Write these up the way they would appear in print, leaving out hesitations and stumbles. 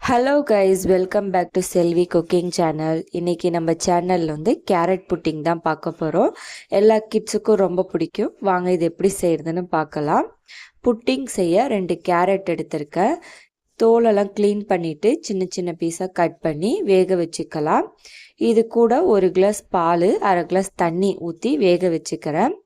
Hello guys, welcome back to Selvi cooking channel. இன்றைக்கி நம்ம சேனலில் வந்து கேரட் புட்டிங் தான் பார்க்க போகிறோம். எல்லா கிட்ஸுக்கும் ரொம்ப பிடிக்கும். வாங்க இது எப்படி செய்கிறதுன்னு பார்க்கலாம். புட்டிங் செய்ய 2 கேரட் எடுத்திருக்கேன். தோலெல்லாம் க்ளீன் பண்ணிவிட்டு சின்ன சின்ன பீஸாக கட் பண்ணி வேக வச்சுக்கலாம். இது கூட 1 கிளாஸ் பால், 1/2 கிளாஸ் தண்ணி ஊற்றி வேக வச்சுக்கிறேன்.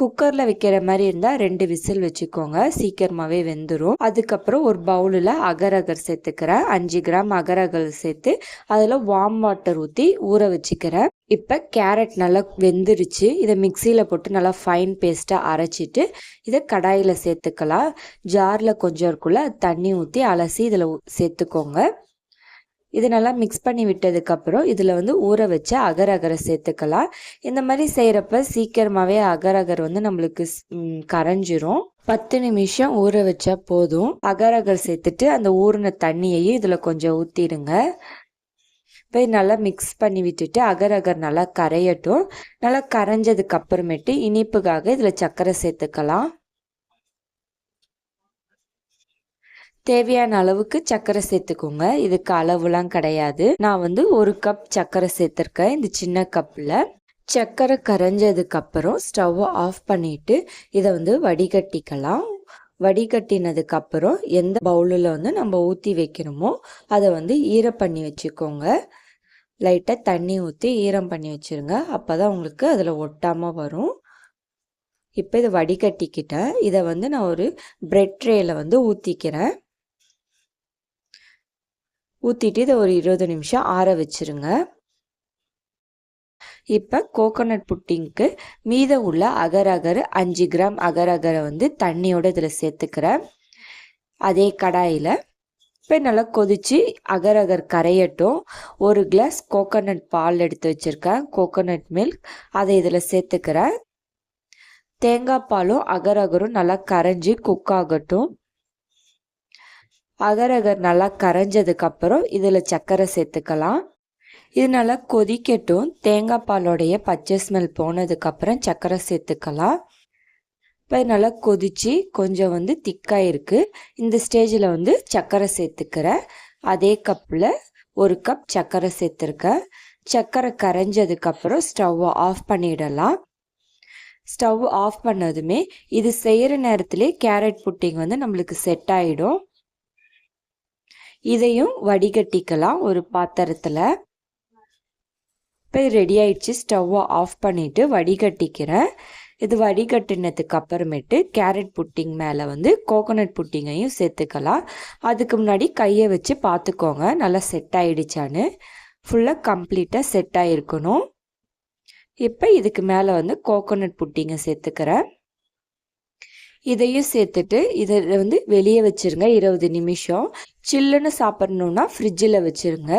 குக்கரில் வைக்கிற மாதிரி இருந்தால் 2 விசில் வச்சுக்கோங்க, சீக்கிரமாகவே வெந்துடும். அதுக்கப்புறம் ஒரு பவுலில் அகர் சேர்த்துக்கிறேன். 5 கிராம் அகர் சேர்த்து அதில் வார்ம் வாட்டர் ஊற்றி ஊற வச்சுக்கிறேன். இப்போ கேரட் நல்லா வெந்துருச்சு. இதை மிக்சியில் போட்டு நல்லா ஃபைன் பேஸ்ட்டாக அரைச்சிட்டு இதை கடாயில் சேர்த்துக்கலாம். ஜாரில் கொஞ்சம் இருக்குள்ள தண்ணி ஊற்றி அலசி இதில் சேர்த்துக்கோங்க. இது நல்லா மிக்ஸ் பண்ணி விட்டதுக்கப்புறம் இதில் வந்து ஊற வச்ச அகரை சேர்த்துக்கலாம். இந்த மாதிரி செய்கிறப்ப சீக்கிரமாகவே அகர் வந்து நம்மளுக்கு கரைஞ்சிரும். 10 நிமிஷம் ஊற வச்சா போதும். அகர் சேர்த்துட்டு அந்த ஊறின தண்ணியையும் இதில் கொஞ்சம் ஊற்றிடுங்க. இப்போ நல்லா மிக்ஸ் பண்ணி விட்டுட்டு அகர் நல்லா கரையட்டும். நல்லா கரைஞ்சதுக்கு அப்புறமேட்டு இனிப்புக்காக இதில் சர்க்கரை சேர்த்துக்கலாம். தேவையான அளவுக்கு சர்க்கரை சேர்த்துக்கோங்க. இதுக்கு அளவுலாம் கிடையாது. நான் வந்து 1 கப் சர்க்கரை சேர்த்துருக்கேன் இந்த சின்ன கப்பில். சர்க்கரை கரைஞ்சதுக்கு அப்புறம் ஸ்டவ்வை ஆஃப் பண்ணிட்டு இதை வந்து வடிகட்டிக்கலாம். வடிகட்டினதுக்கு அப்புறம் எந்த பவுலில் வந்து நம்ம ஊற்றி வைக்கணுமோ அதை வந்து ஈரம் பண்ணி வச்சுக்கோங்க. லைட்டாக தண்ணி ஊற்றி ஈரம் பண்ணி வச்சுருங்க. அப்போ தான் உங்களுக்கு அதில் ஒட்டாமல் வரும். இப்போ இதை வடிகட்டிக்கிட்டேன். இதை வந்து நான் ஒரு பிரெட் ட்ரேயில் வந்து ஊற்றிக்கிறேன். ஊற்றிட்டு இதை ஒரு 20 நிமிஷம் ஆற வச்சுருங்க. இப்போ கோகோனட் புட்டிங்க்கு மீத உள்ள அகர் 5 கிராம் அகரை வந்து தண்ணியோடு இதில் சேர்த்துக்கிறேன். அதே கடாயில் இப்போ நல்லா கொதித்து அகர் கரையட்டும். 1 கிளாஸ் கோகோனட் பால் எடுத்து வச்சுருக்கேன், கோகோனட் மில்க். அதை இதில் சேர்த்துக்கிறேன். தேங்காய் பாலும் அகரும் நல்லா கரைஞ்சி குக் ஆகட்டும். அகர் நல்லா கரைஞ்சதுக்கப்புறம் இதில் சர்க்கரை சேர்த்துக்கலாம். இது நல்லா கொதிக்கட்டும். தேங்காய் பாலோடைய பச்சை ஸ்மெல் போனதுக்கப்புறம் சர்க்கரை சேர்த்துக்கலாம். இப்போ நல்லா கொதித்து கொஞ்சம் வந்து திக்காக இருக்குது. இந்த ஸ்டேஜில் வந்து சர்க்கரை சேர்த்துக்கிறேன். அதே கப்பில் 1 கப் சர்க்கரை சேர்த்துருக்கேன். சர்க்கரை கரைஞ்சதுக்கப்புறம் ஸ்டவ்வை ஆஃப் பண்ணிடலாம். ஸ்டவ் ஆஃப் பண்ணதுமே இது செய்கிற நேரத்திலே கேரட் புட்டிங் வந்து நம்மளுக்கு செட் ஆகிடும். இதையும் வடிகட்டிக்கலாம் ஒரு பாத்திரத்தில். இப்போ ரெடி ஆயிடுச்சு. ஸ்டவ்வை ஆஃப் பண்ணிவிட்டு வடிகட்டிக்கிறேன். இது வடிகட்டினதுக்கு அப்புறமேட்டு கேரட் புட்டிங் மேலே வந்து கோகோனட் புட்டிங்கையும் சேர்த்துக்கலாம். அதுக்கு முன்னாடி கையை வச்சு பார்த்துக்கோங்க நல்லா செட் ஆகிடுச்சான்னு. ஃபுல்லாக கம்ப்ளீட்டாக செட் ஆகிருக்கணும். இப்போ இதுக்கு மேலே வந்து கோகோனட் புட்டிங்கை சேர்த்துக்கிறேன். இதையும் சேர்த்துட்டு இதை வந்து வெளியே வச்சுருங்க 20 நிமிஷம். சில்லுன்னு சாப்பிட்ணுன்னா ஃப்ரிட்ஜில் வச்சுருங்க.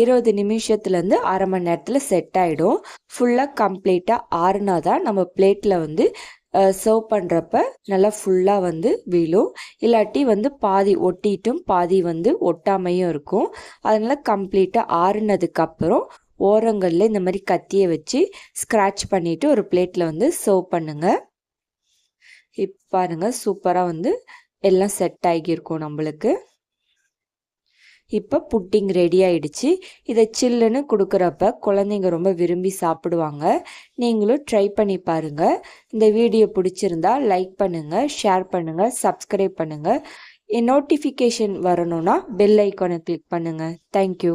20 நிமிஷத்துலேருந்து அரை மணி நேரத்தில் செட் ஆகிடும். ஃபுல்லாக கம்ப்ளீட்டாக ஆறுனா தான் நம்ம பிளேட்டில் வந்து சர்வ் பண்ணுறப்ப நல்லா ஃபுல்லாக வந்து வீழும். இல்லாட்டி வந்து பாதி ஒட்டிட்டும் பாதி வந்து ஒட்டாமையும் இருக்கும். அதனால் கம்ப்ளீட்டாக ஆறுனதுக்கப்புறம் ஓரங்களில் இந்த மாதிரி கத்தியை வச்சு ஸ்க்ராட்ச் பண்ணிவிட்டு ஒரு பிளேட்டில் வந்து சர்வ் பண்ணுங்கள். இப்போ பாருங்கள் சூப்பராக வந்து எல்லாம் செட் ஆகியிருக்கும் நம்மளுக்கு. இப்போ புட்டிங் ரெடி ஆயிடுச்சு. இதை சில்லுன்னு கொடுக்குறப்ப குழந்தைங்க ரொம்ப விரும்பி சாப்பிடுவாங்க. நீங்களும் ட்ரை பண்ணி பாருங்கள். இந்த வீடியோ பிடிச்சிருந்தா லைக் பண்ணுங்கள், ஷேர் பண்ணுங்கள், சப்ஸ்கிரைப் பண்ணுங்கள். நோட்டிஃபிகேஷன் வரணும்னா பெல் ஐக்கானை கிளிக் பண்ணுங்கள். தேங்க்யூ.